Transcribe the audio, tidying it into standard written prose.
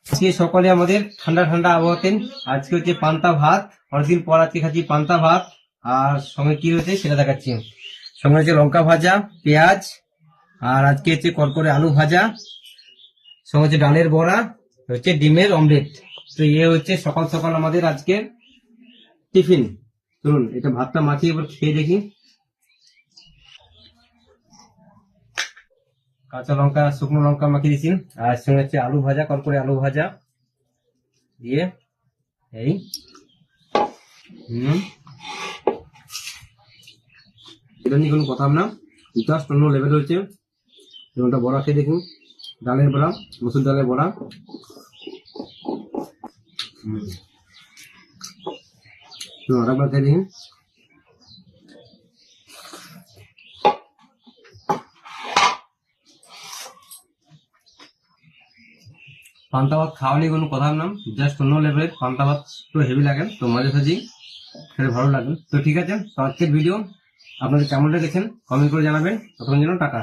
আজকে সকালে আমাদের ঠান্ডা ঠান্ডা আবহাওয়াতে আজকে হচ্ছে পান্তা ভাত। অনেকদিন পর আজকে খাচ্ছি পান্তা ভাত। আর সঙ্গে কি হয়েছে সেটা দেখাচ্ছি। সঙ্গে হচ্ছে লঙ্কা ভাজা, পেঁয়াজ, আর আজকে হচ্ছে করকরে আলু ভাজা, সঙ্গে হচ্ছে ডালের বড়া, হচ্ছে ডিমের অমলেট। তো ইয়ে হচ্ছে সকাল সকাল আমাদের আজকে টিফিন। চলুন এটা ভাতটা মাখিয়ে এবার খেয়ে দেখি। কাঁচা লঙ্কা, শুকনো লঙ্কা মাখিয়ে দিয়েছি, আর সঙ্গে হচ্ছে আলু ভাজা, করকরে আলু ভাজা দিয়ে এই এটা নিয়ে কোনো কথা না, জাস্ট অন্য লেভেল হয়েছে। যেমনটা বড়া খেয়ে দেখুন, ডালের বড়া, মসুর ডালের বড়া। আরেকবার খেয়ে দেখুন। পান্তা ভাত খাওয়া নিয়ে কোনো কথা না, জাস্ট অন্য লেভেলের। পান্তা ভাত একটু হেভি লাগে, তো মাঝে সাঝেই খেলে ভালো লাগে। তো ঠিক আছে, তো আজকের ভিডিও আপনাদের কেমন লেগেছেন কমেন্ট করে জানাবেন। তখন যেন টাটা।